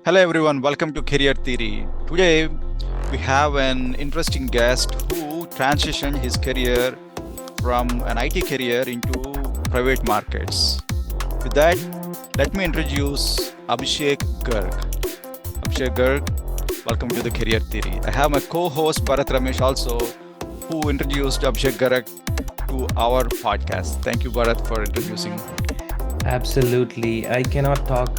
Hello everyone, welcome to Career Theory. Today we have an interesting guest who transitioned his career from an IT career into private markets. With that, let me introduce Abhishek Garg. Abhishek Garg, welcome to the Career Theory. I have my co-host Bharat Ramesh also, who introduced Abhishek Garg to our podcast. Thank you, Bharat, for introducing. Absolutely. I cannot talk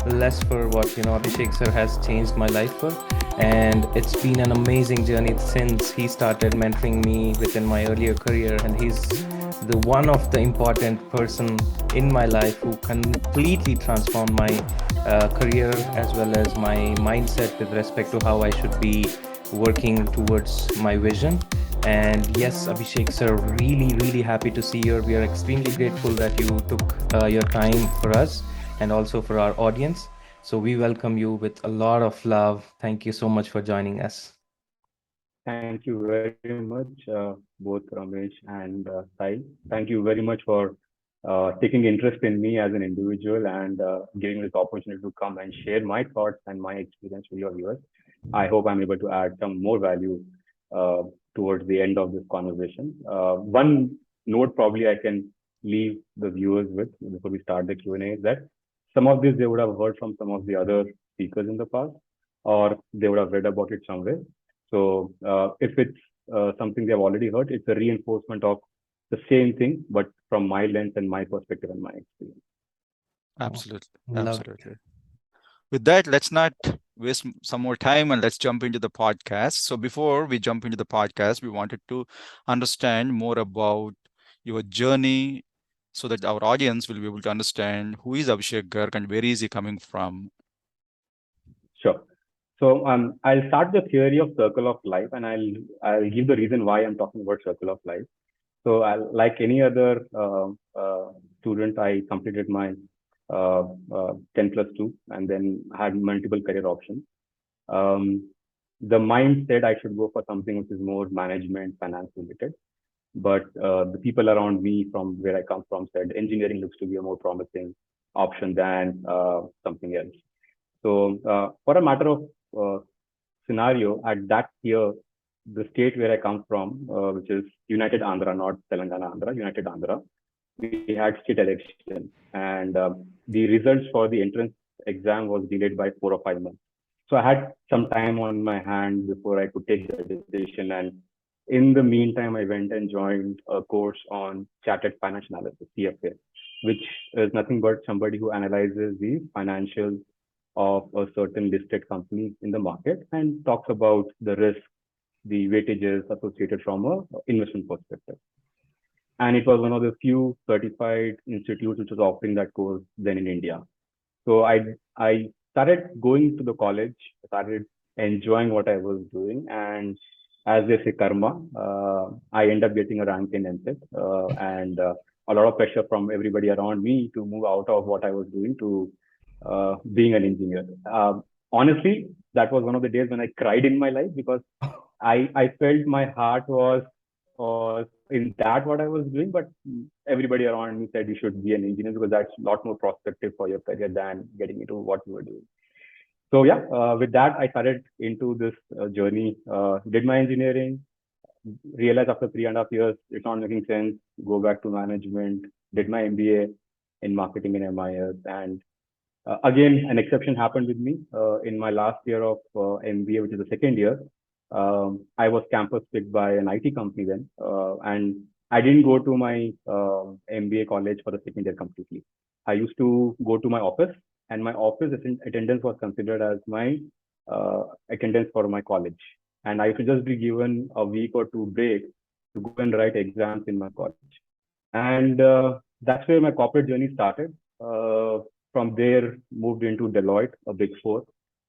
less for what Abhishek sir has changed my life for. And it's been an amazing journey since he started mentoring me within my earlier career. And he's the one of the important person in my life who completely transformed my career as well as my mindset with respect to how I should be working towards my vision. And yes, Abhishek sir, really happy to see you. We are extremely grateful that you took your time for us and also for our audience. So we welcome you with a lot of love. Thank you so much for joining us. Thank you very much, both Ramesh and Sai. Thank you very much for taking interest in me as an individual and giving this opportunity to come and share my thoughts and my experience with your viewers. I hope I'm able to add some more value uh, towards the end of this conversation. One note probably I can leave the viewers with before we start the Q&A is that some of this they would have heard from some of the other speakers in the past, or they would have read about it somewhere. So if it's something they've already heard, it's a reinforcement of the same thing, but from my lens and my perspective and my experience. Oh, Absolutely, love it. absolutely. With that, let's not waste some more time and let's jump into the podcast. So, before we jump into the podcast, we wanted to understand more about your journey so that our audience will be able to understand who is Abhishek Garg and where is he coming from. Sure. So I'll start the theory of circle of life, and I'll give the reason why I'm talking about circle of life. So like any other student, I completed my 10 plus 2 and then had multiple career options. Um, the mind said I should go for something which is more management, finance related. But the people around me from where I come from said engineering looks to be a more promising option than something else. So for a matter of uh, scenario, at that year, the state where I come from, which is United Andhra, not Telangana Andhra, United Andhra, we had state election, and the results for the entrance exam was delayed by 4 or 5 months. So I had some time on my hand before I could take the decision. And in the meantime, I went and joined a course on chartered financial analysis, CFA, which is nothing but somebody who analyzes the financials of a certain listed company in the market and talks about the risk, the weightages associated from a investment perspective. And it was one of the few certified institutes which was offering that course then in India. So I started going to the college, started enjoying what I was doing, and as they say, karma. I end up getting a rank in NSET, and a lot of pressure from everybody around me to move out of what I was doing to being an engineer. Honestly, that was one of the days when I cried in my life because I felt my heart was in that what I was doing, but everybody around me said you should be an engineer because that's a lot more prospective for your career than getting into what you were doing. So yeah, with that I started into this journey. Did my engineering, realized after 3.5 years it's not making sense. Go back to management. Did my MBA in marketing in MIS, and again, an exception happened with me in my last year of MBA, which is the second year. I was campus picked by an IT company then, and I didn't go to my MBA college for the second year completely. I used to go to my office, and my office attendance was considered as my attendance for my college. And I used to just be given a week or two break to go and write exams in my college. And that's where my corporate journey started. From there, moved into Deloitte, a big four.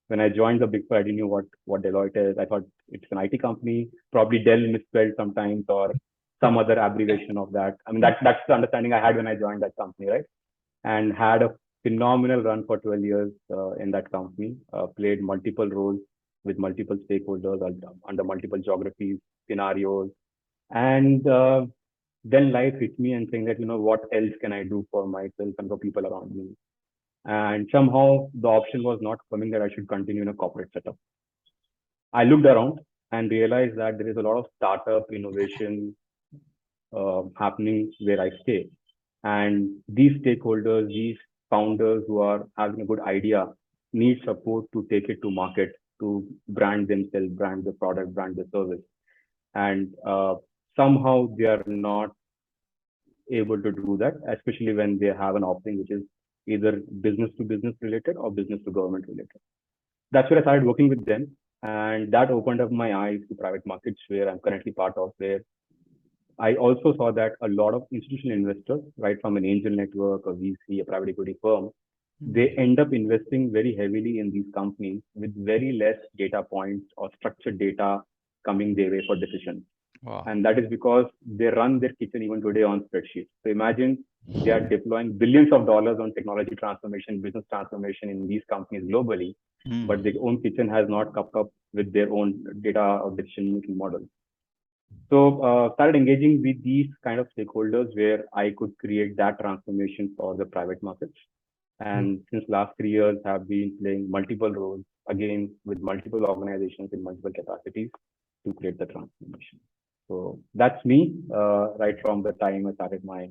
When I joined the big four, I didn't know what Deloitte is. I thought it's an IT company, probably Dell misspelled sometimes or some other abbreviation of that. I mean, that's the understanding I had when I joined that company, right? And had a phenomenal run for 12 years in that company, played multiple roles with multiple stakeholders under multiple geographies, scenarios. And then life hit me and saying that, what else can I do for myself and for people around me? And somehow the option was not coming that I should continue in a corporate setup. I looked around and realized that there is a lot of startup innovation happening where I stay. And these stakeholders, these founders who are having a good idea need support to take it to market, to brand themselves, brand the product, brand the service. And somehow they are not able to do that, especially when they have an offering which is either business to business related or business to government related. That's where I started working with them. And that opened up my eyes to private markets where I'm currently part of, where I also saw that a lot of institutional investors, right from an angel network, a VC, a private equity firm, they end up investing very heavily in these companies with very less data points or structured data coming their way for decisions. Wow. And that is because they run their kitchen even today on spreadsheets. So imagine they are deploying billions of dollars on technology transformation, business transformation in these companies globally, but their own kitchen has not kept up with their own data or decision making models. So started engaging with these kind of stakeholders where I could create that transformation for the private markets. And since last 3 years, have been playing multiple roles again with multiple organizations in multiple capacities to create the transformation. So that's me, right from the time I started my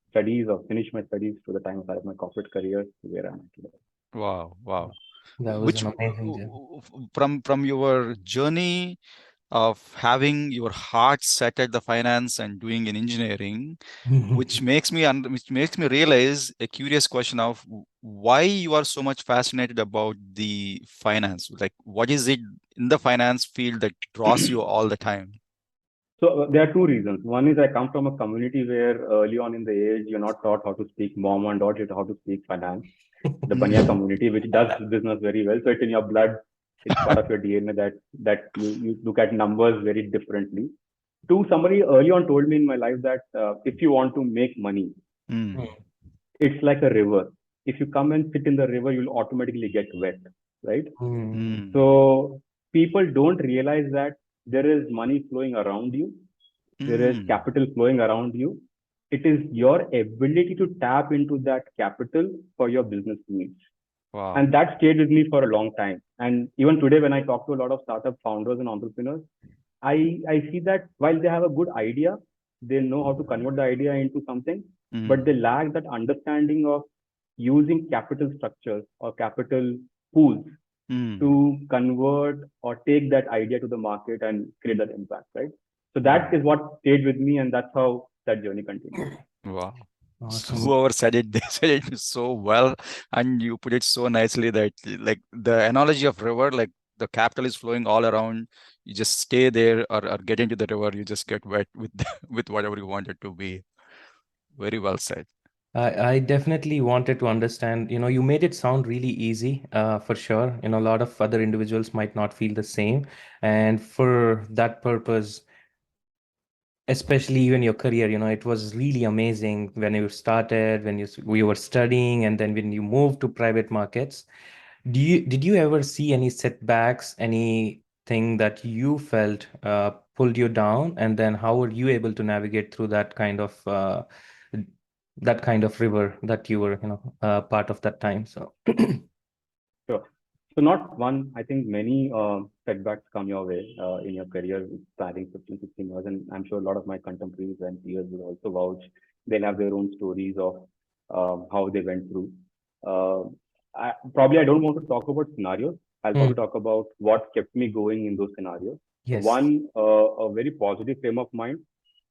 studies or finished my studies to the time I started my corporate career to where I am today. Wow. Wow. That was Which an amazing journey. from your journey of having your heart set at the finance and doing in engineering, which makes me realize a curious question of why you are so much fascinated about the finance. Like, what is it in the finance field that draws you all the time? So there are two reasons. One is I come from a community where early on in the age, you're not taught how to speak mom and dad, you're taught how to speak finance. The Banya community, which does business very well. So it's in your blood. It's part of your DNA that you look at numbers very differently. Two, somebody early on told me in my life that if you want to make money, Mm. it's like a river. If you come and sit in the river, you'll automatically get wet, right? Mm. So people don't realize that there is money flowing around you, there is Mm. capital flowing around you. It is your ability to tap into that capital for your business needs. Wow. And that stayed with me for a long time. And even today, when I talk to a lot of startup founders and entrepreneurs, I see that while they have a good idea, they know how to convert the idea into something, but Mm. they lack that understanding of using capital structures or capital pools Mm. to convert or take that idea to the market and create that impact, right? So that Wow. is what stayed with me, and that's how that journey continues. Wow. So Awesome. whoever said it, they said it so well, and you put it so nicely that, like, the analogy of river, like the capital is flowing all around. You just stay there or get into the river, you just get wet with with whatever you want it to be. Very well said. I definitely wanted to understand, you made it sound really easy, for sure. A lot of other individuals might not feel the same. And for that purpose, especially even your career, it was really amazing when you started, when we were studying, and then when you moved to private markets. Did you ever see any setbacks, anything that you felt pulled you down, and then how were you able to navigate through that kind of river that you were, part of that time? So, Sure. So not one, I think many setbacks come your way in your career starting 15, 16 years. And I'm sure a lot of my contemporaries and peers will also vouch. They'll have their own stories of how they went through. Uh, I don't want to talk about scenarios. I'll probably talk about what kept me going in those scenarios. yes. One, a very positive frame of mind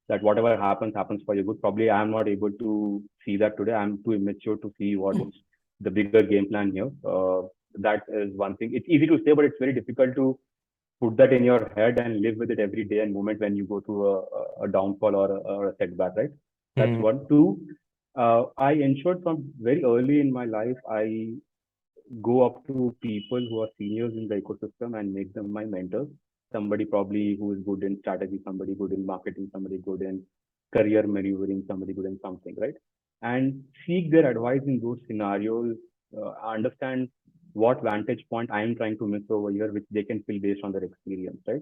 that whatever happens, happens for your good. Probably I'm not able to see that today. I'm too immature to see what's the bigger game plan here. That is one thing. It's easy to say, but it's very difficult to put that in your head and live with it every day and moment when you go through a downfall or a setback, right? That's Mm, one. Two, I ensured from very early in my life, I go up to people who are seniors in the ecosystem and make them my mentors. Somebody probably who is good in strategy, somebody good in marketing, somebody good in career maneuvering, somebody good in something, right? And seek their advice in those scenarios, understand what vantage point I am trying to miss over here, which they can feel based on their experience, right?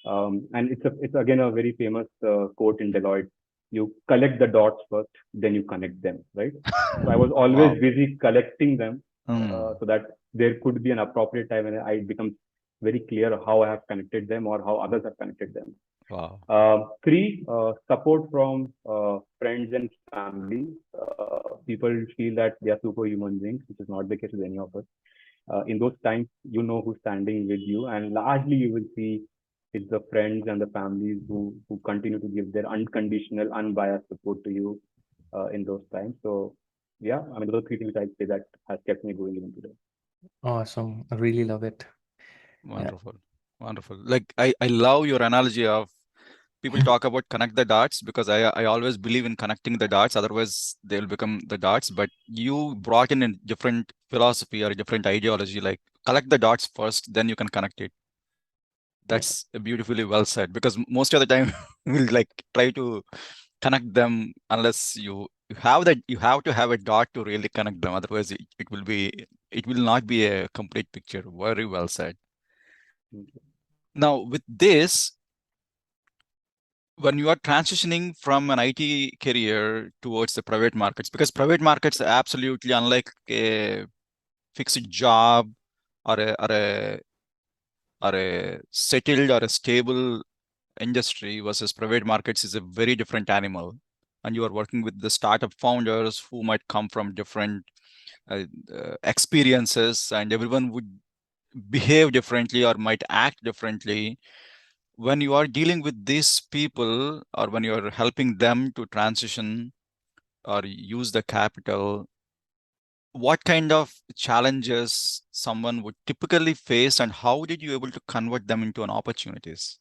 And it's again a very famous quote in Deloitte. you collect the dots first, then you connect them, right? So I was always Wow. busy collecting them, Mm. so that there could be an appropriate time when I become very clear how I have connected them or how others have connected them. Wow. Three, support from friends and family. People feel that they are superhuman beings, which is not the case with any of us. In those times, you know who's standing with you, and largely you will see it's the friends and the families who continue to give their unconditional, unbiased support to you in those times. So, yeah, I mean, those are three things I'd say that has kept me going even today. Awesome. I really love it. Yeah. Wonderful. Wonderful. Like I love your analogy of people talk about connect the dots because I always believe in connecting the dots, otherwise they'll become the dots. But you brought in a different philosophy or a different ideology, like collect the dots first, then you can connect it. Yeah, That's beautifully well said, because most of the time we'll like try to connect them unless you have that, you have to have a dot to really connect them, otherwise it will not be a complete picture. Very well said. Now with this, when you are transitioning from an IT career towards the private markets, because private markets are absolutely unlike a fixed job or a settled or a stable industry, versus private markets is a very different animal. And you are working with the startup founders who might come from different experiences, and everyone would behave differently or might act differently. When you are dealing with these people, or when you are helping them to transition or use the capital, what kind of challenges someone would typically face, and how did you able to convert them into an opportunities?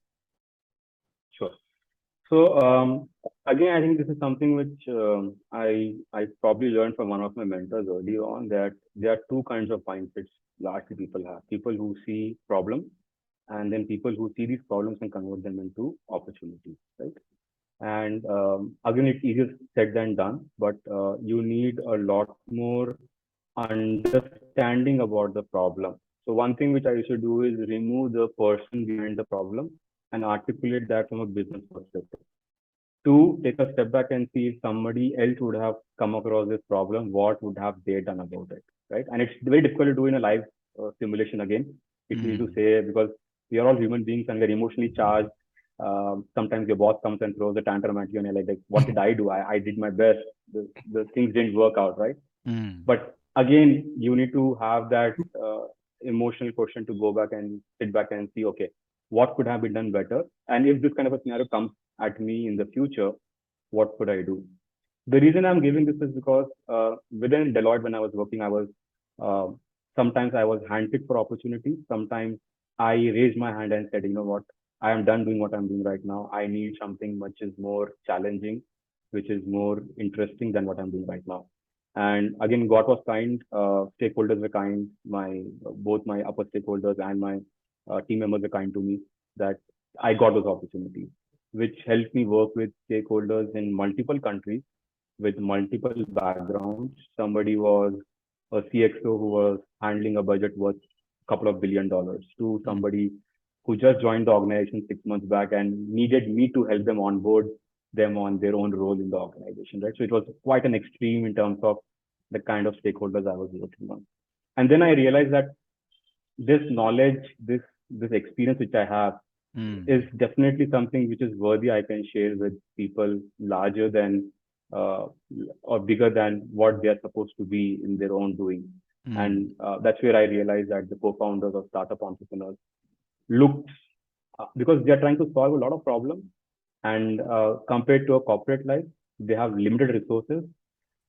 sure. So again, I think this is something which I probably learned from one of my mentors early on, that there are two kinds of mindsets largely people have. People who see problems, and then people who see these problems and convert them into opportunities, right? And again, it's easier said than done, but you need a lot more understanding about the problem. So one thing which I used to do is remove the person behind the problem and articulate that from a business perspective. Two, take a step back and see if somebody else would have come across this problem, what would have they done about it, right? And it's very difficult to do in a live simulation again. It's easy to Mm. say because we are all human beings and we're emotionally charged. Sometimes your boss comes and throws a tantrum at you and you're like what did I do? I did my best. The things didn't work out, right? Mm. But again, you need to have that emotional quotient to go back and sit back and see, okay, what could have been done better? And if this kind of a scenario comes at me in the future, what could I do? The reason I'm giving this is because within Deloitte, when I was working, I was uh, sometimes I was handpicked for opportunities. Sometimes I raised my hand and said, you know what, I am done doing what I'm doing right now. I need something which is more challenging, which is more interesting than what I'm doing right now. And again, God was kind. Stakeholders were kind. My both my upper stakeholders and my team members were kind to me. That I got those opportunities, which helped me work with stakeholders in multiple countries with multiple backgrounds. Somebody was a CXO who was handling a budget worth a couple of $1 billion, to Mm. somebody who just joined the organization 6 months back and needed me to help them onboard them on their own role in the organization, right? So it was quite an extreme in terms of the kind of stakeholders I was working on. And then I realized that this knowledge, this experience which I have is Mm. definitely something which is worthy I can share with people larger than uh, or bigger than what they are supposed to be in their own doing. And Mm. that's where I realized that the co-founders of startup entrepreneurs looked because they are trying to solve a lot of problems, and compared to a corporate life, they have limited resources,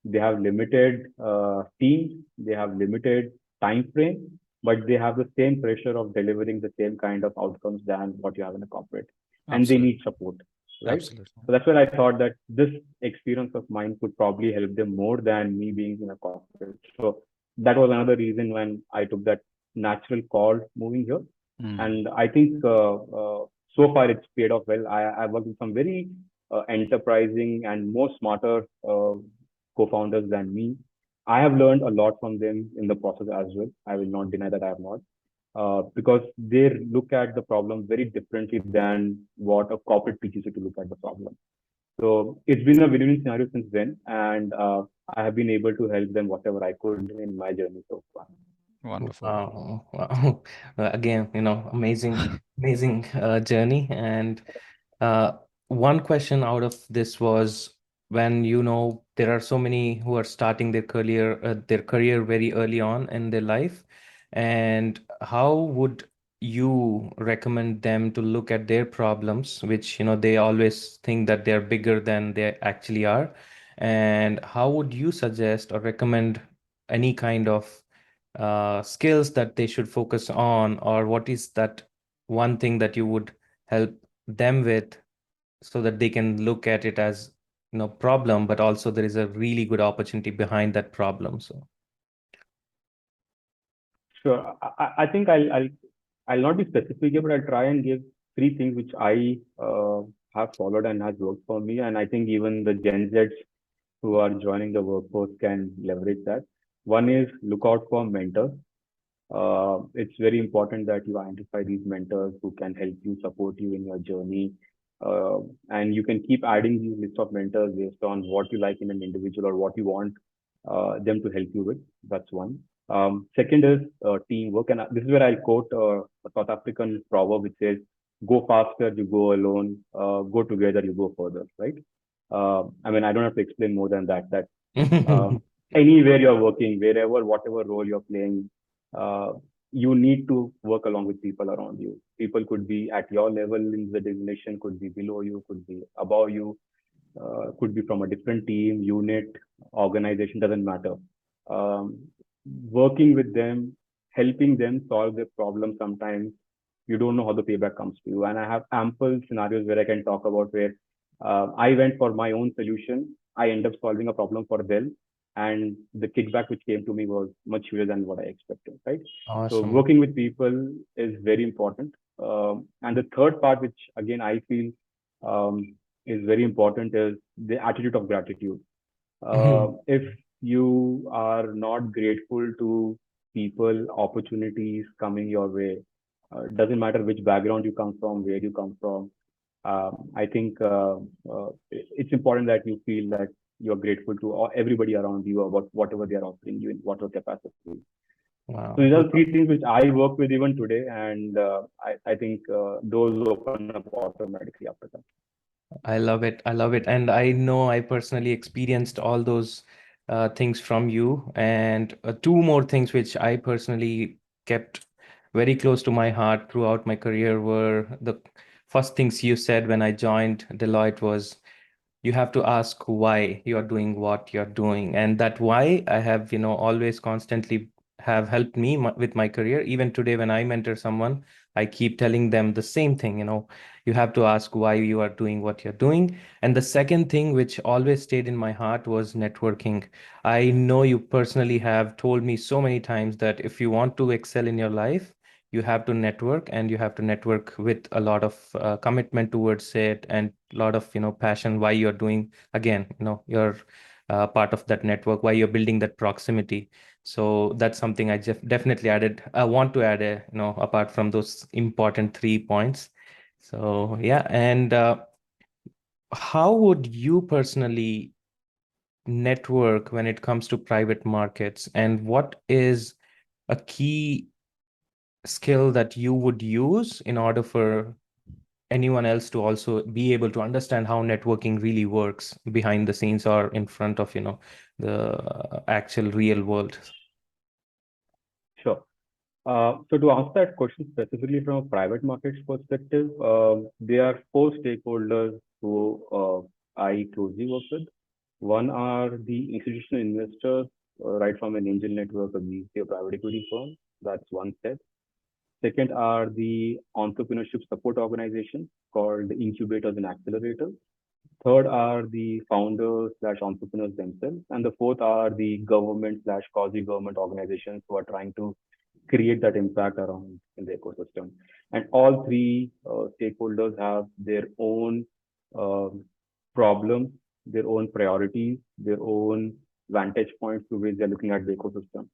they have limited teams, they have limited time frame, but they have the same pressure of delivering the same kind of outcomes than what you have in a corporate, and they Absolutely. need support, right? Absolutely. So that's where I thought that this experience of mine could probably help them more than me being in a corporate. So that was another reason when I took that natural call moving here, Mm. and I think so far it's paid off well. I worked with some very enterprising and more smarter co-founders than me. I have learned a lot from them in the process as well. I will not deny that I have not, because they look at the problem very differently than what a corporate teaches you to look at the problem. So it's been a win-win scenario since then, and I have been able to help them whatever I could in my journey so far. Wonderful. Wow, wow. Again, amazing journey. And one question out of this was, when there are so many who are starting their career very early on in their life, and how would you recommend them to look at their problems, which they always think that they're bigger than they actually are, and how would you suggest or recommend any kind of skills that they should focus on, or what is that one thing that you would help them with, so that they can look at it as problem, but also there is a really good opportunity behind that problem. So Sure. I think I'll not be specific here, but I'll try and give three things which I have followed and has worked for me, and I think even the Gen Zs who are joining the workforce can leverage that. One is look out for mentors. It's very important that you identify these mentors who can help you, support you in your journey. And you can keep adding these list of mentors based on what you like in an individual or what you want them to help you with. That's one. Second is teamwork. And this is where I'll quote a South African proverb which says, go faster, you go alone, go together, you go further, right? I mean, I don't have to explain more than that. Anywhere you're working, wherever, whatever role you're playing, uh, you need to work along with people around you. People could be at your level in the designation, could be below you, could be above you, could be from a different team, unit, organization, doesn't matter. Um, Working with them, helping them solve their problems sometimes, you don't know how the payback comes to you. And I have ample scenarios where I can talk about where I went for my own solution. I end up solving a problem for them. And the kickback which came to me was much higher than what I expected, right? So Awesome. working with people is very important. And the third part, which again I feel is very important, is the attitude of gratitude. If you are not grateful to people, opportunities coming your way, doesn't matter which background you come from, where you come from. I think it's important that you feel that you're grateful to everybody around you about whatever they are offering you in whatever capacity. So Wow. these are three things which I work with even today, and I think those open up automatically after that. I love it. I love it. And I know I personally experienced all those things from you. And two more things which I personally kept very close to my heart throughout my career were the first things you said when I joined Deloitte was, you have to ask why you are doing what you're doing, and that why I have always constantly have helped me with my career. Even today when I mentor someone, I keep telling them the same thing. You have to ask why you are doing what you're doing. And the second thing which always stayed in my heart was networking. I know you personally have told me so many times that if you want to excel in your life, you have to network, and you have to network with a lot of commitment towards it, and a lot of passion why you're doing, again, you're part of that network, why you're building that proximity. So that's something I definitely added. I want to add apart from those important 3 points. So yeah. And how would you personally network when it comes to private markets, and what is a key skill that you would use in order for anyone else to also be able to understand how networking really works behind the scenes or in front of the actual real world? Sure. So to answer that question specifically from a private markets perspective, there are four stakeholders who I closely work with. One are the institutional investors, right from an angel network, a VC, a private equity firm. That's one set. Second are the entrepreneurship support organizations called incubators and accelerators. Third are the founders slash entrepreneurs themselves. And the fourth are the government slash quasi government organizations who are trying to create that impact around in the ecosystem. And all three stakeholders have their own um problems, their own priorities, their own vantage points through which they're looking at the ecosystem.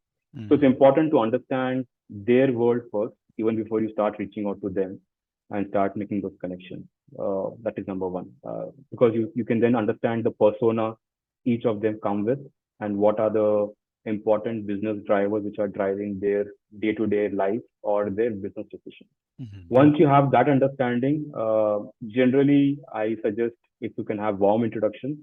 So it's Mm. important to understand their world first, even before you start reaching out to them and start making those connections. That is number one, because you can then understand the persona each of them come with, and what are the important business drivers which are driving their day-to-day life or their business decisions. Mhm. Once you have that understanding, generally I suggest if you can have warm introductions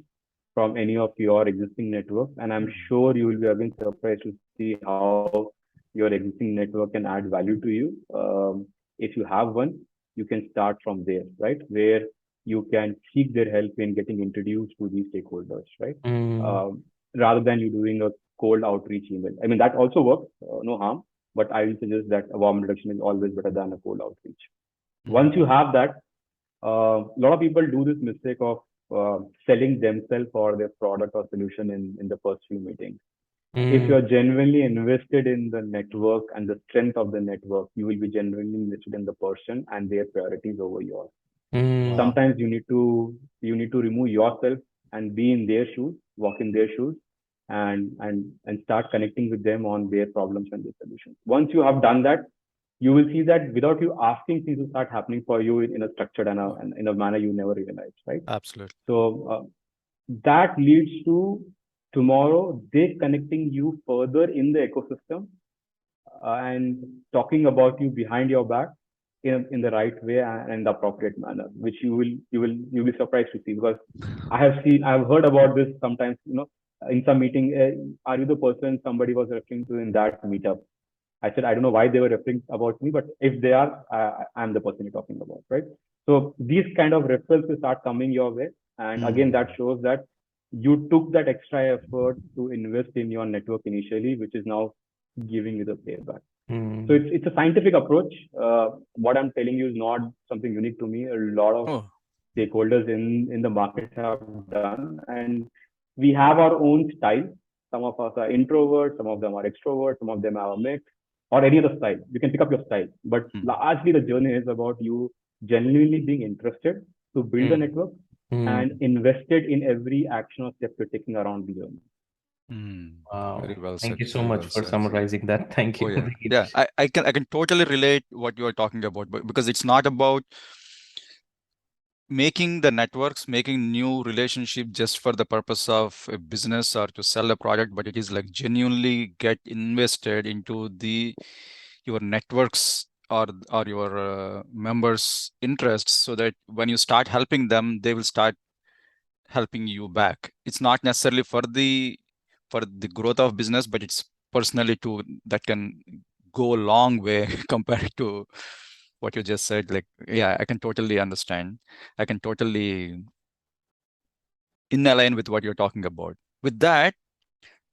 from any of your existing networks, and I'm sure you will be again surprised to see how your existing network can add value to you. If you have one, you can start from there, right? Where you can seek their help in getting introduced to these stakeholders, right? Mm. Rather than you doing a cold outreach email. I mean, that also works, no harm, but I will suggest that a warm introduction is always better than a cold outreach. Once you have that, a lot of people do this mistake of selling themselves or their product or solution in the first few meetings. If Mm. you're genuinely invested in the network and the strength of the network, you will be genuinely invested in the person and their priorities over yours. Mm. Wow. Sometimes you need to remove yourself and be in their shoes, walk in their shoes, and start connecting with them on their problems and their solutions. Once you have done that, you will see that without you asking, things will start happening for you in a structured and in a manner you never realized, right? Absolutely. So that leads to tomorrow they connecting you further in the ecosystem, and talking about you behind your back in the right way and in the appropriate manner, which you'll be surprised to see, because I've heard about this sometimes, in some meeting, are you the person somebody was referring to in that meetup? I said, I don't know why they were referring about me, but if they are, I'm the person you're talking about, right? So these kind of referrals will start coming your way. And again, that shows that you took that extra effort to invest in your network initially, which is now giving you the payback. So Mm. it's a scientific approach. What I'm telling you is not something unique to me. A lot of Oh. stakeholders in the market have done, and we have our own style. Some of us are introverts, some of them are extroverts, some of them are a mix, or any other style. You can pick up your style, but Mm. largely the journey is about you genuinely being interested to build a Mm. network and Mm. invested in every action or step you're taking around the journey. Very Wow. well Thank said. you so Very much well for said. summarizing that. Thank Oh you. yeah, yeah. I can totally relate what you are talking about, but because it's not about making the networks, making new relationship just for the purpose of a business or to sell a product, but it is like genuinely get invested into the your networks or your members' interests, so that when you start helping them, they will start helping you back. It's not necessarily for the growth of business, but it's personally too that can go a long way compared to what you just said. Like, yeah, I can totally understand. I can totally in align with what you're talking about. With that,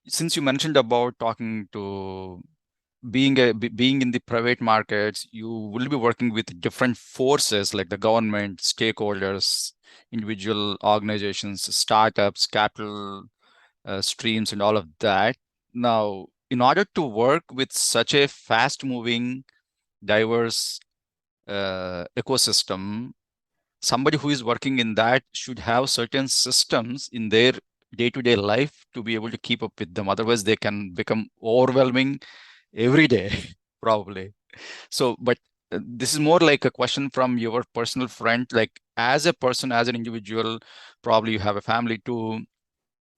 since you mentioned about talking to being in the private markets, you will be working with different forces like the government, stakeholders, individual organizations, startups, capital streams, and all of that. Now, in order to work with such a fast-moving, diverse ecosystem, somebody who is working in that should have certain systems in their day-to-day life to be able to keep up with them. Otherwise, they can become overwhelming every day, probably. So, but this is more like a question from your personal friend. Like, as a person, as an individual, probably you have a family too,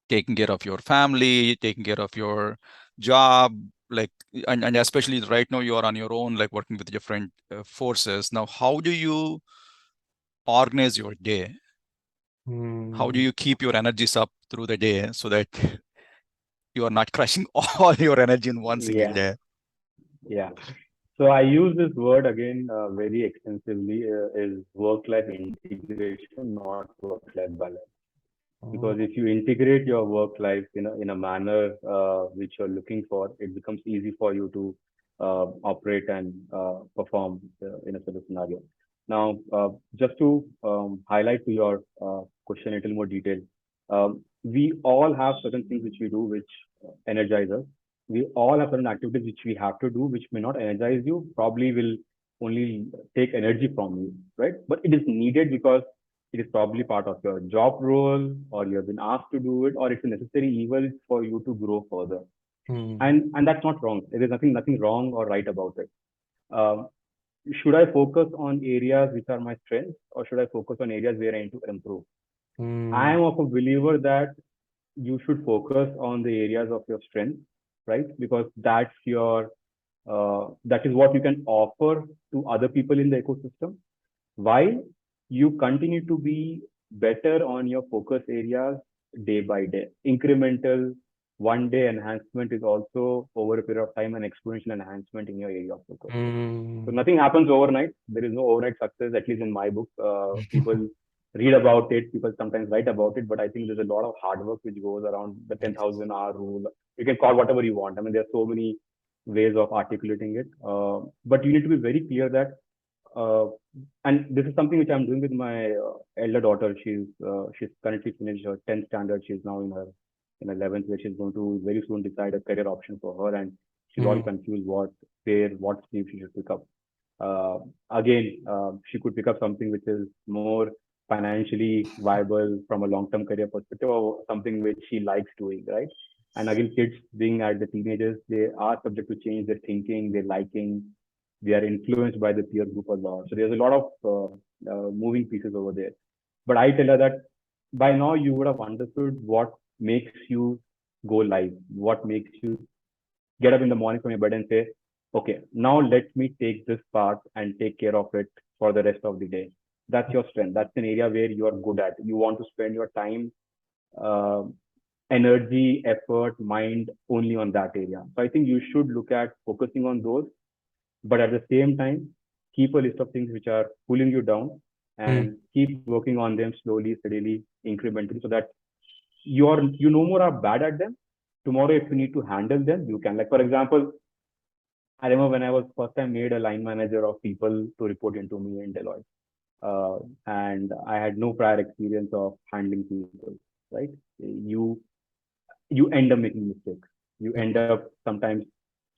taking care of your family, taking care of your job, like, and especially right now you are on your own, like working with different forces. Now, how do you organize your day? How do Mm. you keep your energies up through the day so that you are not crushing all your energy in one single Yeah, day? yeah. So I use this word again very extensively, is work-life integration, not work-life balance. Because Oh. if you integrate your work life in a manner which you're looking for, it becomes easy for you to operate and perform in a certain scenario. Now, just to highlight to your question in a little more detail, we all have certain things which we do which energize us. We all have certain activities which we have to do which may not energize you, probably will only take energy from you, right? But it is needed because it is probably part of your job role, or you have been asked to do it, or it's a necessary evil for you to grow further. Mm. And that's not wrong. There is nothing wrong or right about it. Um, should I focus on areas which are my strengths, or should I focus on areas where I need to improve? I am of a believer that you should focus on the areas of your strength, right? Because that is what you can offer to other people in the ecosystem, while you continue to be better on your focus areas day by day. Incremental one day enhancement is also over a period of time an exponential enhancement in your area of focus. So nothing happens overnight. There is no overnight success, at least in my book. People read about it, people sometimes write about it, but I think there's a lot of hard work which goes around the 10,000 hour rule. You can call whatever you want. I mean, there are so many ways of articulating it. But you need to be very clear that, uh, and this is something which I'm doing with my elder daughter. She's currently finished her 10th standard. She's now in 11th, where she's going to very soon decide a career option for her, and she's all confused what stream she should pick up. Uh, again, she could pick up something which is more financially viable from a long-term career perspective, or something which she likes doing, right? And again, kids being at the teenagers, they are subject to change their thinking, their liking. They are influenced by the peer group a lot. So there's a lot of moving pieces over there. But I tell her that by now you would have understood what makes you go live, what makes you get up in the morning from your bed and say, okay, now let me take this part and take care of it for the rest of the day. That's your strength. That's an area where you are good at. You want to spend your time, uh, energy, effort, mind only on that area. So I think you should look at focusing on those, but at the same time, keep a list of things which are pulling you down and keep working on them slowly, steadily, incrementally, so that you no more are bad at them. Tomorrow, if you need to handle them, you can. Like for example, I remember when I was first time made a line manager of people to report into me in Deloitte, and I had no prior experience of handling people. Right? You you end up making mistakes. You end up sometimes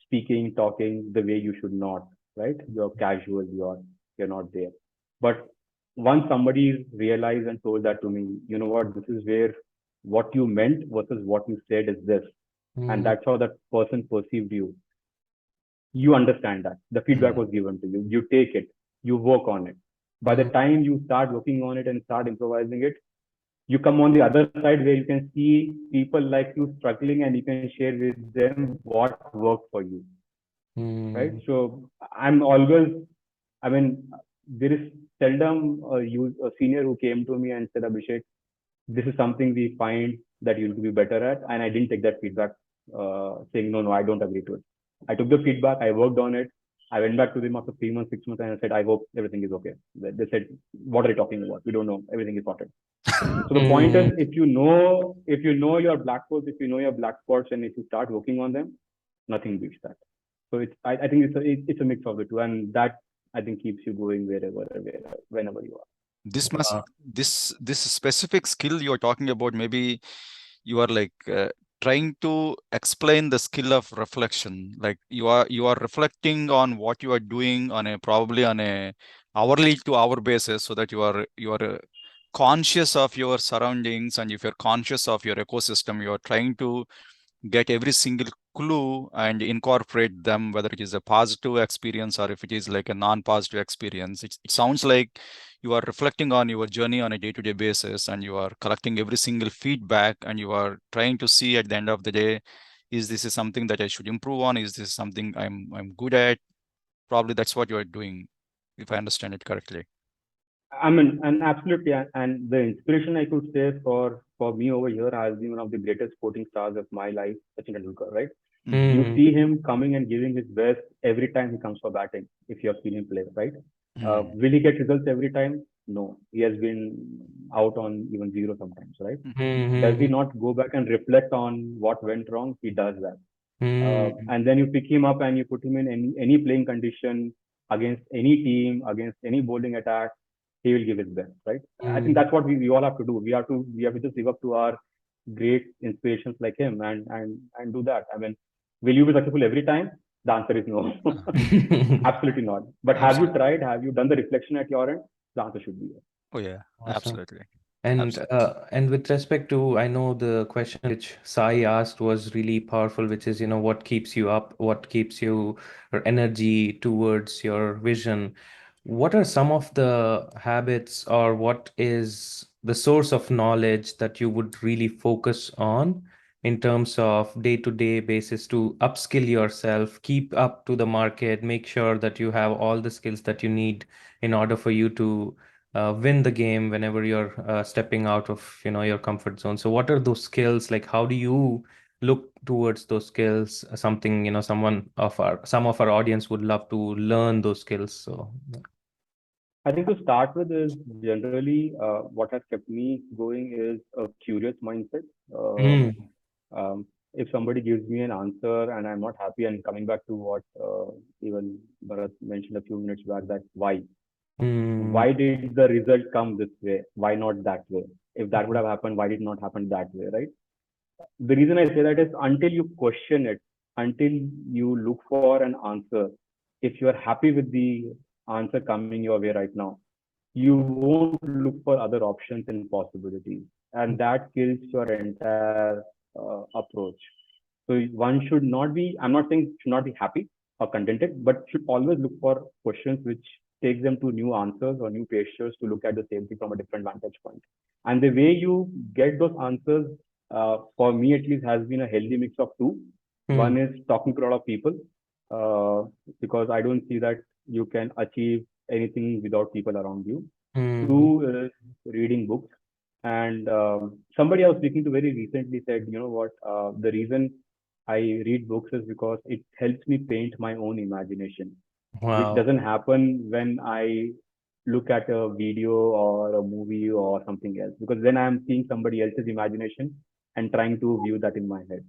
speaking, talking the way you should not. Right? You're casual. You're not there. But once somebody realized and told that to me, you know what? This is where what you meant versus what you said is this, and that's how that person perceived you. You understand that the feedback was given to you, you take it, you work on it. By the time you start working on it and start improvising it, you come on the other side where you can see people like you struggling, and you can share with them what worked for you, right? So I'm always, I mean, there is seldom a senior who came to me and said, Abhishek, this is something we find that you'll be better at, and I didn't take that feedback, saying no, I don't agree to it. I took the feedback, I worked on it. I went back to them after 3 months, 6 months, and I said, I hope everything is okay. They said, what are you talking about? We don't know. Everything is sorted. So the point is, if you know your black holes, if you know your black spots, and if you start working on them, nothing beats that. So I think it's a mix of the two, and that I think keeps you going whenever you are. This must this specific skill you're talking about, maybe you are like trying to explain the skill of reflection. Like you are reflecting on what you are doing on a probably on a hourly to hour basis, so that you are conscious of your surroundings, and if you're conscious of your ecosystem, you are trying to get every single clue and incorporate them, whether it is a positive experience or if it is like a non-positive experience. It sounds like you are reflecting on your journey on a day-to-day basis, and you are collecting every single feedback, and you are trying to see at the end of the day, is this is something that I should improve on? Is this something I'm good at? Probably that's what you are doing, if I understand it correctly. I mean, and absolutely, and the inspiration I could say for me over here has been one of the greatest sporting stars of my life, Sachin Tendulkar, right? You see him coming and giving his best every time he comes for batting, if you have seen him play, right? Will he get results every time? No. He has been out on even zero sometimes, right? Does he not go back and reflect on what went wrong? He does that. And then you pick him up and you put him in any playing condition against any team, against any bowling attack, he will give his best, right? I think that's what we all have to do. We have to just live up to our great inspirations like him and do that. I mean, will you be successful every time? The answer is no. Absolutely not. But have you tried? Have you done the reflection at your end? The answer should be yes. Oh yeah, Awesome. absolutely. And with respect to, I know the question which Sai asked was really powerful, which is, what keeps you up, what keeps you your energy towards your vision. What are some of the habits, or what is the source of knowledge that you would really focus on in terms of day-to-day basis to upskill yourself, keep up to the market, make sure that you have all the skills that you need in order for you to win the game whenever you're stepping out of your comfort zone. So what are those skills? Like, how do you look towards those skills? Something, some of our audience would love to learn those skills. So I think to start with is generally what has kept me going is a curious mindset. mm, If somebody gives me an answer and I'm not happy, and coming back to what even Bharat mentioned a few minutes back, that mm, why did the result come this way? Why not that way? If that would have happened, why did it not happen that way, right? The reason I say that is until you question it, until you look for an answer, if you are happy with the answer coming your way right now, you won't look for other options and possibilities. And that kills your entire approach. So one should not be, I'm not saying should not be happy or contented, but should always look for questions which takes them to new answers or new pictures to look at the same thing from a different vantage point. And the way you get those answers, for me at least, has been a healthy mix of two. mm, One is talking to a lot of people, uh, because I don't see that you can achieve anything without people around you. mm, Two is reading books. And somebody I was speaking to very recently said, you know what, the reason I read books is because it helps me paint my own imagination, which wow, doesn't happen when I look at a video or a movie or something else, because then I'm seeing somebody else's imagination and trying to view that in my head,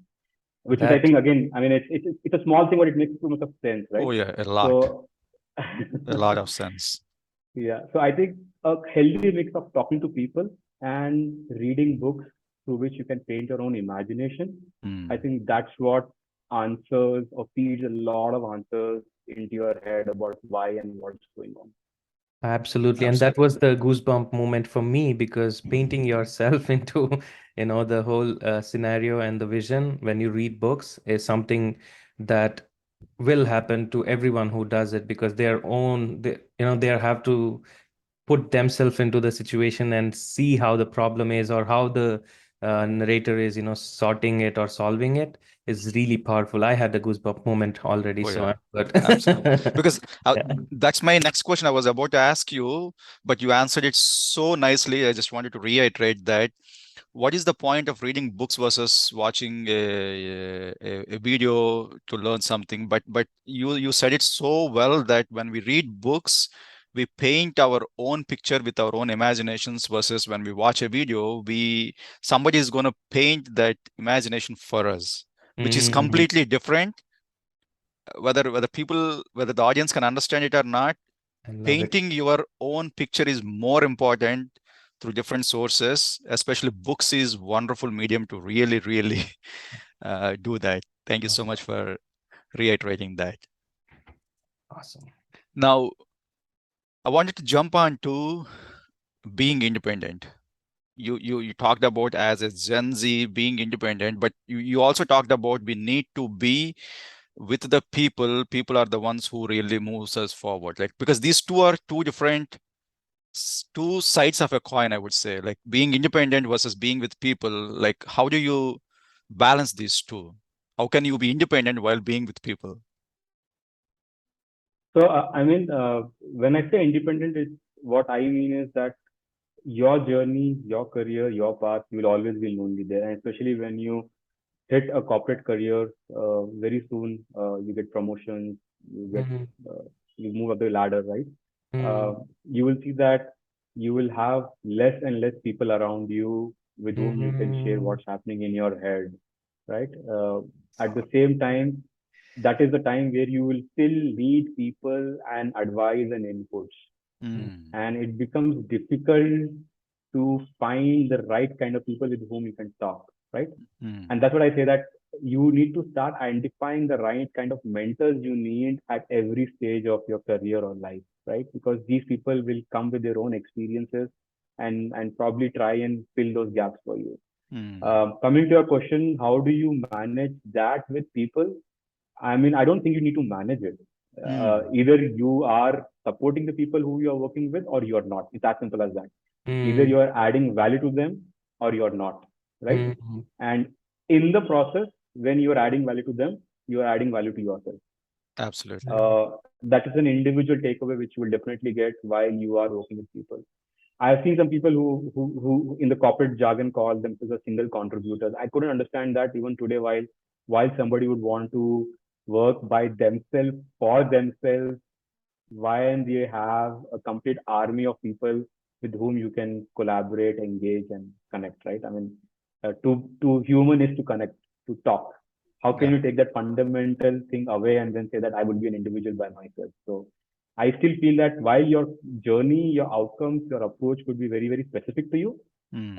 which is, I that think, again, I mean, it's a small thing, but it makes too much of sense, right? Oh yeah, So, a lot of sense. yeah. So I think a healthy mix of talking to people and reading books through which you can paint your own imagination. I Mm. think that's what answers or feeds a lot of answers into your head about why and what's going on. absolutely. And that was Absolutely. the goosebump moment for me, because painting yourself into, the whole scenario and the vision when you read books is something that will happen to everyone who does it, because they have to put themselves into the situation and see how the problem is, or how the narrator is, sorting it or solving it, is really powerful. I had the goosebump moment already, Oh so yeah, I'm good. absolutely. Because Yeah. that's my next question I was about to ask you, but you answered it so nicely. I just wanted to reiterate that. What is the point of reading books versus watching a video to learn something? But you said it so well that when we read books, we paint our own picture with our own imaginations, versus when we watch a video, somebody is going to paint that imagination for us, which is Mhm. completely different. Whether the audience can understand it or not, I love it. painting your own picture is more important through different sources. Especially books is wonderful medium to really do that. Thank you so much for reiterating that. Awesome. Now, I wanted to jump on to being independent. You talked about as a Gen Z being independent, but you also talked about we need to be with the people. People are the ones who really moves us forward. Like, because these two are two sides of a coin, I would say. Like being independent versus being with people. Like, how do you balance these two? How can you be independent while being with people? So, I mean, when I say independent, what I mean is that your journey, your career, your path, you will always be lonely there. And especially when you hit a corporate career, very soon you get promotions, you get Mhm. you move up the ladder, right? Mhm. You will see that you will have less and less people around you with whom you can share Mhm. what's happening in your head, right? At the same time, that is the time where you will still need people and advice and inputs, Mm, and it becomes difficult to find the right kind of people with whom you can talk, right? mm, And that's what I say, that you need to start identifying the right kind of mentors you need at every stage of your career or life, right? Because these people will come with their own experiences. and probably try and fill those gaps for you. Mm. Coming to your question, how do you manage that with people? I mean, I don't think you need to manage it. Mm. Either you are supporting the people who you are working with, or you are not. It's as simple as that. Either Mm, you are adding value to them, or you are not, right? mm, And in the process, when you are adding value to them, you are adding value to yourself. Absolutely. That is an individual takeaway which you will definitely get while you are working with people. I've seen some people who in the corporate jargon call themselves a single contributors. I couldn't understand that even today. While somebody would want to work by themselves for themselves, why they have a complete army of people with whom you can collaborate, engage, and connect. Right? I mean, to human is to connect, to talk. How can Yeah. you take that fundamental thing away and then say that I would be an individual by myself? So I still feel that while your journey, your outcomes, your approach could be very, very specific to you, Mm.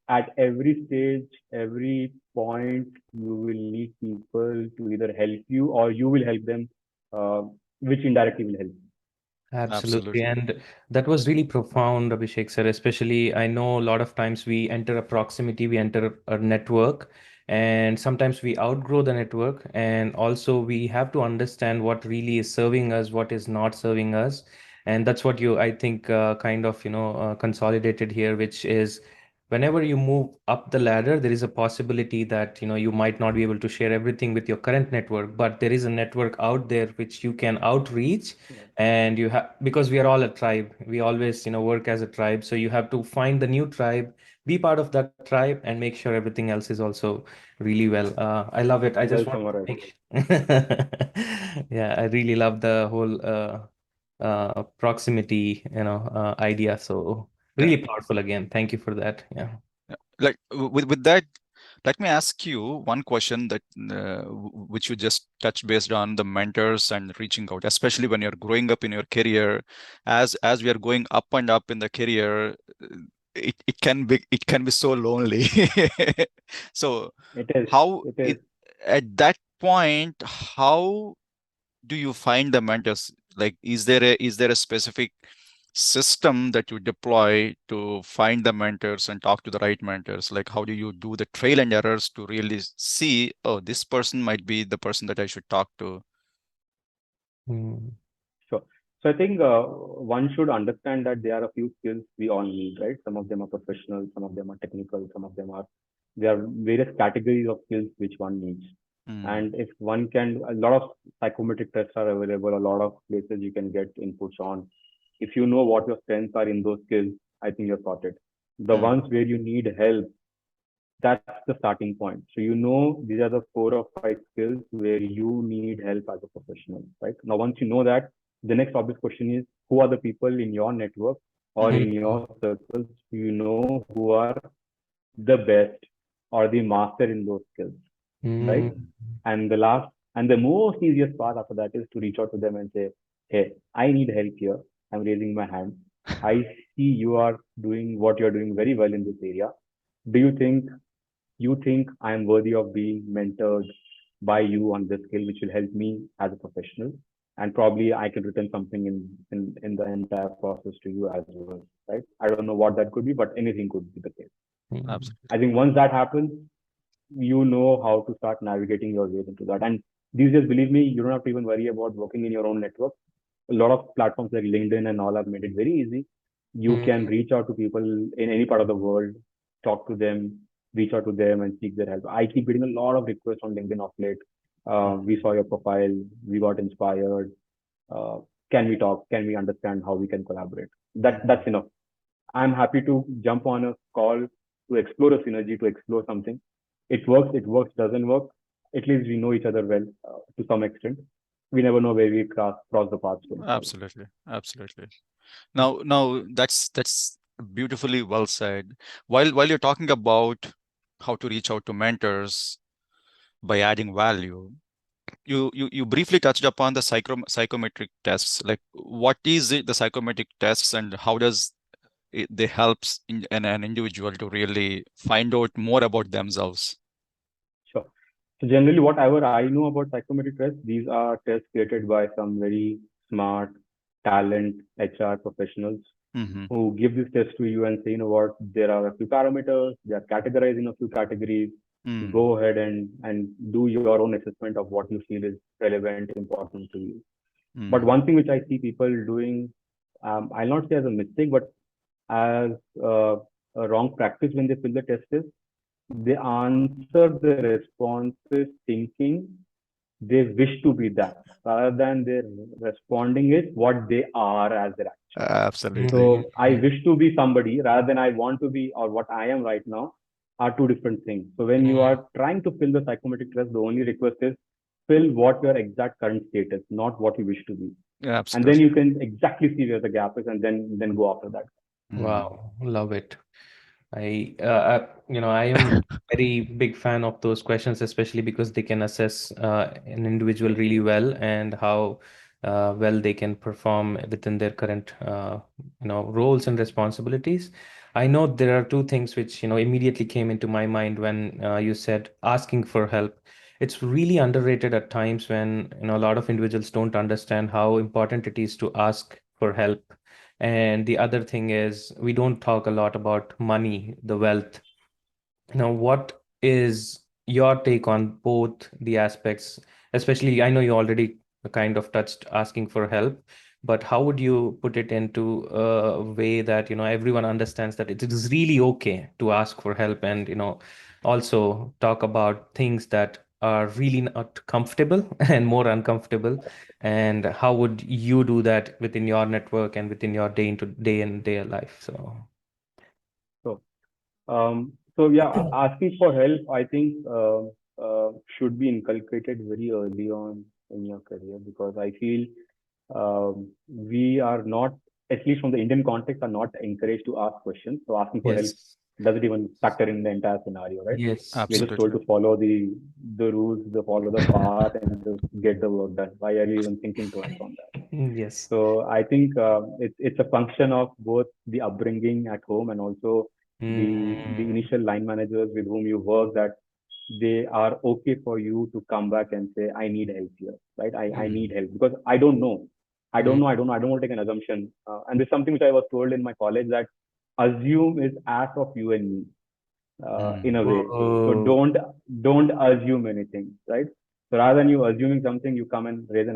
at every stage, every point, you will need people to either help you or you will help them, uh, which indirectly will help. absolutely. Absolutely. And that was really profound, Abhishek sir. Especially, I know a lot of times we enter a proximity, we enter a network, and sometimes we outgrow the network. And also, we have to understand what really is serving us, what is not serving us. And that's what you, I think, kind of, consolidated here, which is whenever you move up the ladder, there is a possibility that, you might not be able to share everything with your current network, but there is a network out there which you can outreach. Yeah. And you have, because we are all a tribe, we always work as a tribe, so you have to find the new tribe, be part of that tribe, and make sure everything else is also really well. I love it. I just Well want to summarized. make yeah, I really love the whole proximity idea, so Yeah. really powerful. Again, thank you for that. Yeah. Yeah. Like with that, let me ask you one question that which you just touched based on the mentors and reaching out, especially when you're growing up in your career. As we are going up and up in the career, it can be so lonely. So It is. how It is. it at that point, how do you find the mentors? Like, is there a specific system that you deploy to find the mentors and talk to the right mentors? Like, how do you do the trail and errors to really see, oh, this person might be the person that I should talk to? Mm, Sure. So I think one should understand that there are a few skills we all need, right? Some of them are professional, some of them are technical, some of them are, there are various categories of skills which one needs. Mm, And if one can, a lot of psychometric tests are available, a lot of places you can get inputs on. If you know what your strengths are in those skills, I think you're sorted. The mm, ones where you need help, that's the starting point. So you know these are the 4 or 5 skills where you need help as a professional, right? Now, once you know that, the next obvious question is who are the people in your network or mm, in your circles you know who are the best or the master in those skills, right? mm, mm. And the last and the most easiest part after that is to reach out to them and say, hey, I need help here. I'm raising my hand. I see you are doing what you're doing very well in this area. Do you think I am worthy of being mentored by you on this skill, which will help me as a professional? And probably I can return something in the entire process to you as well, right? I don't know what that could be, but anything could be the case. mm, I Absolutely. think once that happens, you know how to start navigating your way into that. And these days, believe me, you don't have to even worry about working in your own network. A lot of platforms like LinkedIn and all have made it very easy. You can mm, reach out to people in any part of the world, talk to them, reach out to them and seek their help. I keep getting a lot of requests on LinkedIn of late. We saw your profile, we got inspired. Uh, can we talk? Can we understand how we can collaborate? That's Mm, enough. I'm happy to jump on a call to explore a synergy, to explore something. It works, doesn't work. At least we know each other well to some extent. We never know where we cross the paths going forward. absolutely. Absolutely. Now that's beautifully well said. While you're talking about how to reach out to mentors by adding value, you briefly touched upon the psychometric tests. Like, what is it, the psychometric tests, and how does they helps an individual to really find out more about themselves? Sure. So generally, whatever I know about psychometric tests, these are tests created by some very smart, talent HR professionals Mm-hmm. who give this test to you and say, you know what, there are a few parameters, they are categorized in a few categories. Mm. Go ahead and do your own assessment of what you feel is relevant, important to you. But Mm. one thing which I see people doing, I'll not say as a mistake, but as a wrong practice when they fill the test is they answer the responses thinking they wish to be that rather than they're responding is what they are as their action. Absolutely. So I wish to be somebody rather than I want to be or what I am right now are two different things. So when you are trying to fill the psychometric test, the only request is fill what your exact current state is, not what you wish to be. And then Absolutely. you can exactly see where the gap is and then go after that. Mm. Wow, love it. I am very big fan of those questions, especially because they can assess an individual really well and how well they can perform within their current, roles and responsibilities. I know there are two things which, immediately came into my mind when you said asking for help. It's really underrated at times when, a lot of individuals don't understand how important it is to ask for help. And the other thing is, we don't talk a lot about money, the wealth. What is your take on both the aspects? Especially, I know you already kind of touched asking for help, but how would you put it into a way that, everyone understands that it is really okay to ask for help and, also talk about things that are really not comfortable and more uncomfortable? And how would you do that within your network and within your day into day and day life? So, So so yeah, asking for help, I think should be inculcated very early on in your career because I feel we are not, at least from the Indian context, are not encouraged to ask questions. So asking for help yes, doesn't even factor in the entire scenario, right? yes, We're just told Absolutely. to follow the rules, to follow the path, and just get the work done. Why are you even thinking twice on that? yes. So I think it's a function of both the upbringing at home and also the Mm, initial line managers with whom you work that they are okay for you to come back and say, I need help here, right? I Mm. need help because I don't know. mm. I don't want to take an assumption. And this is something which I was told in my college that assume is as of you and me in Mm. a way. So Whoa. don't assume anything, right? So rather than you assuming something, you come and raise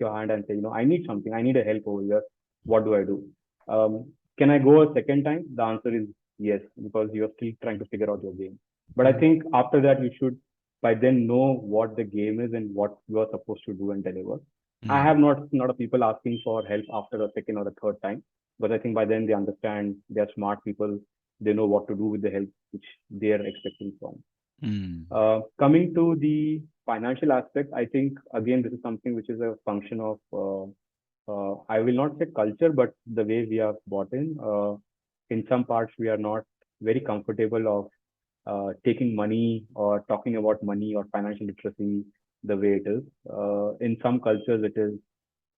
your hand and say, I need something, I need a help over here. What do I do? Can I go a second time? The answer is yes, because you're still trying to figure out your game. But I Mm, think after that, you should by then know what the game is and what you are supposed to do and deliver. I Mm. have not of people asking for help after a second or a third time, but I think by then they understand they're smart people. They know what to do with the help which they are expecting from. Mm. Coming to the financial aspect, I think again this is something which is a function of I will not say culture, but the way we are brought in. In some parts, we are not very comfortable of taking money or talking about money or financial literacy the way it is. In some cultures, it is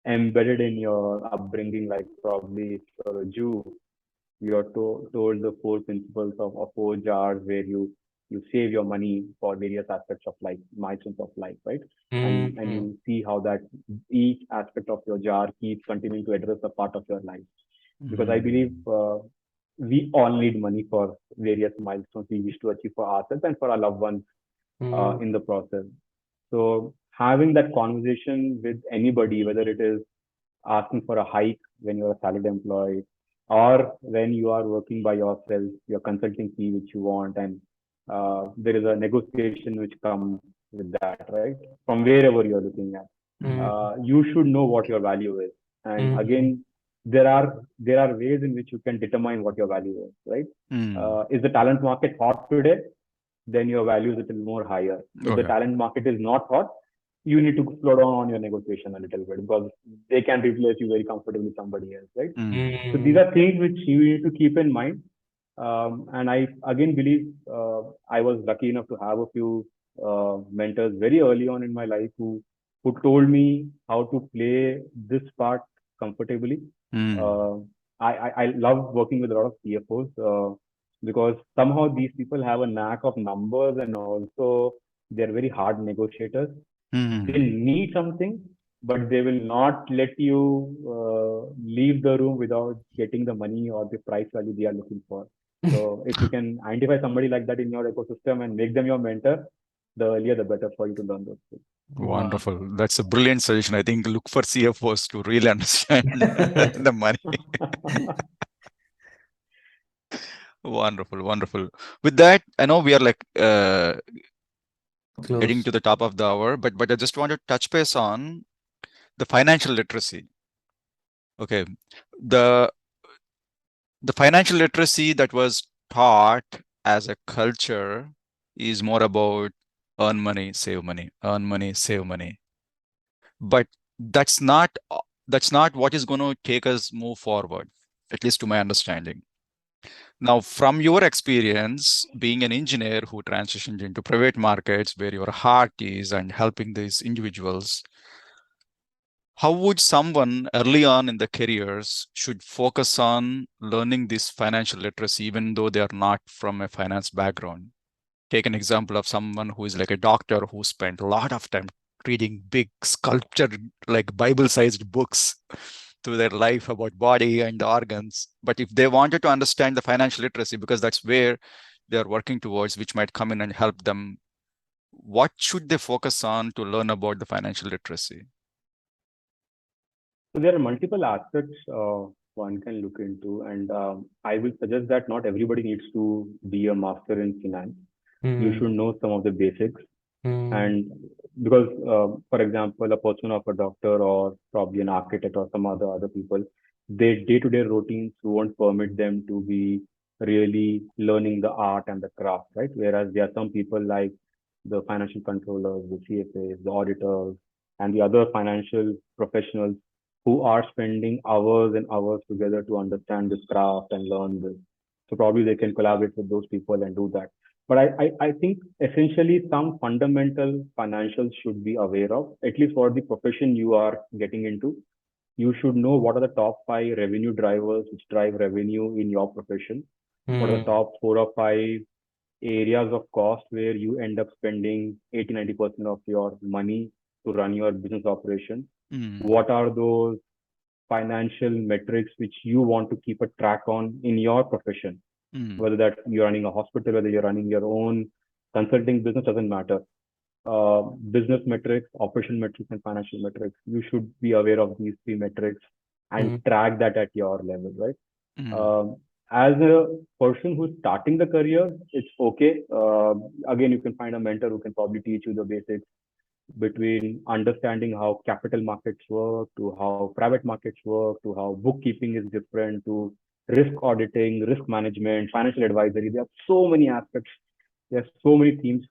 embedded in your upbringing, like probably if you're a Jew, you're told the four principles of four jars where you save your money for various aspects of life, milestones of life, right? And mm, you see how that each aspect of your jar keeps continuing to address a part of your life. Because I believe Mm. we all need money for various milestones we wish to achieve for ourselves and for our loved ones mm, in the process. So having that conversation with anybody, whether it is asking for a hike when you're a salaried employee or when you are working by yourself, your consulting fee which you want, and there is a negotiation which comes with that, right? From wherever you're looking at, mm, you should know what your value is. And mm, again, there are ways in which you can determine what your value is, right? Mm. Is the talent market hot today? Then your value is a little more higher. If Oh, the yeah. talent market is not hot, you need to slow down on your negotiation a little bit because they can replace you very comfortably with somebody else, right? Mm. So these mm, are things which you need to keep in mind. And I again believe I was lucky enough to have a few mentors very early on in my life who told me how to play this part comfortably. Mm. Uh, I love working with a lot of CFOs because somehow these people have a knack of numbers and also they're very hard negotiators. They Mm. need something, but they will not let you leave the room without getting the money or the price value they are looking for. So if you can identify somebody like that in your ecosystem and make them your mentor, the earlier the better for you to learn those things. Wow. Wonderful. That's a brilliant suggestion. I think look for CFOs to really understand the money. Wonderful, wonderful. With that, I know we are like getting Close. to the top of the hour, but I just want to touch base on the financial literacy. Okay. The the financial literacy that was taught as a culture is more about earn money, save money, earn money, save money. But that's not that's not what is going to take us move forward, at least to my understanding. Now, from your experience being an engineer who transitioned into private markets where your heart is and helping these individuals, how would someone early on in the careers should focus on learning this financial literacy even though they are not from a finance background? Take an example of someone who is like a doctor who spent a lot of time reading big sculpture like Bible-sized books through their life about body and the organs. But if they wanted to understand the financial literacy, because that's where they're working towards, which might come in and help them, what should they focus on to learn about the financial literacy? So there are multiple aspects one can look into, and I will suggest that not everybody needs to be a master in finance. You Hmm. should know some of the basics, Hmm. and because, for example, a person of a doctor or probably an architect or some other people, their day-to-day routines won't permit them to be really learning the art and the craft, right? Whereas there are some people like the financial controllers, the CFAs, the auditors, and the other financial professionals who are spending hours and hours together to understand this craft and learn this. So probably they can collaborate with those people and do that. But I think essentially some fundamental financials should be aware of, at least for the profession you are getting into. You should know what are the top five revenue drivers which drive revenue in your profession. What are the Hmm. top four or five areas of cost where you end up spending 80-90% of your money to run your business operation? Mm, What are those financial metrics which you want to keep a track on in your profession? mm, Whether that you're running a hospital, whether you're running your own consulting business, doesn't matter. Business metrics, operation metrics, and financial metrics. You should be aware of these three metrics and Hmm. track that at your level, right? mm, As a person who's starting the career, it's okay. Again, you can find a mentor who can probably teach you the basics between understanding how capital markets work, to how private markets work, to how bookkeeping is different, to risk auditing, risk management, financial advisory. There are so many aspects. There are so many themes.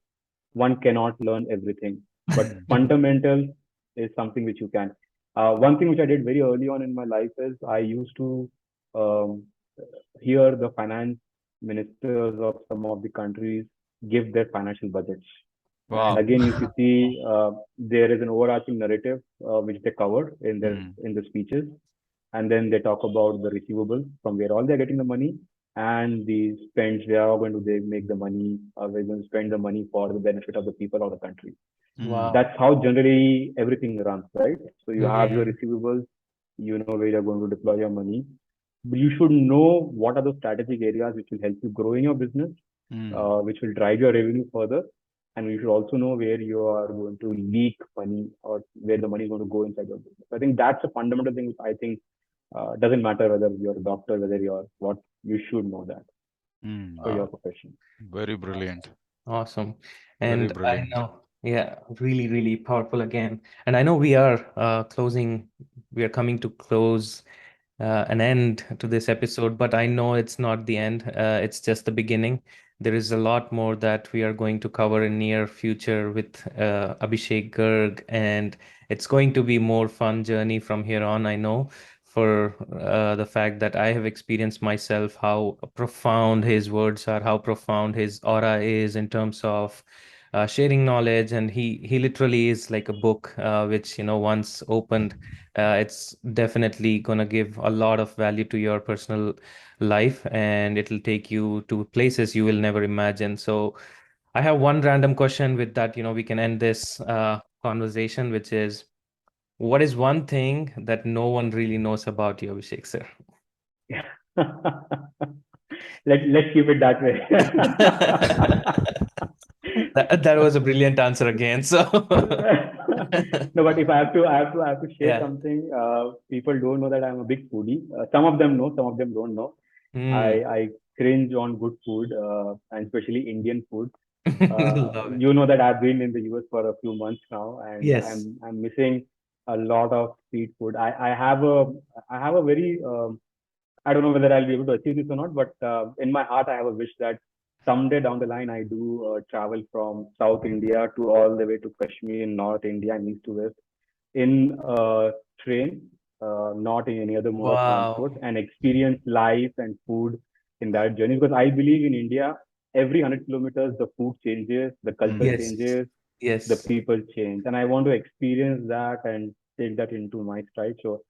One cannot learn everything, but mm, fundamental is something which you can. One thing which I did very early on in my life is I used to um, hear the finance ministers of some of the countries give their financial budgets. And wow. again, if you see, there is an overarching narrative which they cover Mm, in the speeches, and then they talk about the receivables from where all they're getting the money and the spends where are going to they make the money, they're going to spend the money for the benefit of the people of the country. mm, Wow. That's how generally everything runs, right? So you have your Hmm. receivables, you know where you're going to deploy your money. But you should know what are the strategic areas which will help you grow in your business, mm, which will drive your revenue further. And you should also know where you are going to leak money or where the money is going to go inside your business. I think that's a fundamental thing which I think doesn't matter whether you're a doctor, whether you're what, you should know that for mm. your Wow. profession. Very brilliant. Awesome. Very And I brilliant. know, yeah, really, really powerful again. And I know we are we are coming to close an end to this episode, but I know it's not the end. It's just the beginning. There is a lot more that we are going to cover in near future with Abhishek Garg, and it's going to be more fun journey from here on. I know for the fact that I have experienced myself how profound his words are, how profound his aura is in terms of sharing knowledge, and he literally is like a book which once opened it's definitely gonna give a lot of value to your personal life, and it'll take you to places you will never imagine. So I have one random question with that, we can end this conversation, which is What is one thing that no one really knows about you, Abhishek sir? Let's keep it that way. That was a brilliant answer again. So No, but if I have to share yeah. something. People don't know that I'm a big foodie. Some of them know, some of them don't know. Hmm. I cringe on good food, and especially Indian food. Love it. You know that I've been in the US for a few months now, and Yes. I'm missing a lot of street food. I have a very I don't know whether I'll be able to achieve this or not, but in my heart, I have a wish that someday down the line, I do travel from South India to all the way to Kashmir, North India, and East to West in a train, not in any other mode of transport, Wow. and experience life and food in that journey. Because I believe in India, every 100 kilometers, the food changes, the culture Mm. Yes. changes, the Yes. people change, and I want to experience that and take that into my stride. So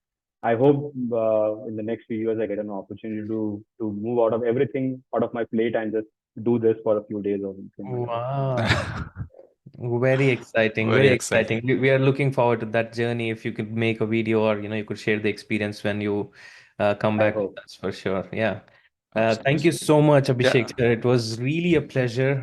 I hope in the next few years I get an opportunity to move out of everything out of my plate and just do this for a few days or weeks in my life. Wow. Very exciting, Very very exciting. exciting. We are looking forward to that journey. If you could make a video or you could share the experience when you come I back with hope. us for sure. Yeah. Thank you Absolutely. so much, Yeah. Abhishek sir. It was really a pleasure,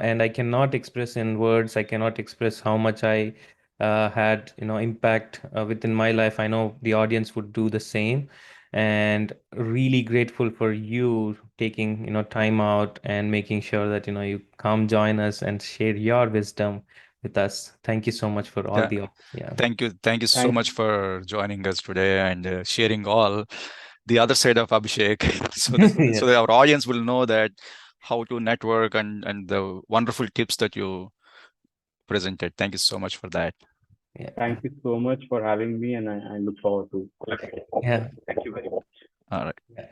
and I cannot express in words. I cannot express how much I had impact within my life. I know the audience would do the same, and really grateful for you taking time out and making sure that you come join us and share your wisdom with us. Thank you so much for all Yeah. the yeah. Thank you. Thank you so Thank much for joining us today and sharing all the other side of Abhishek, so that Yes. our audience will know that how to network and the wonderful tips that you presented. Thank you so much for that. Yeah. thank you so much for having me, and I look forward to collaborating. Yeah. Thank you very much. All right. Yeah.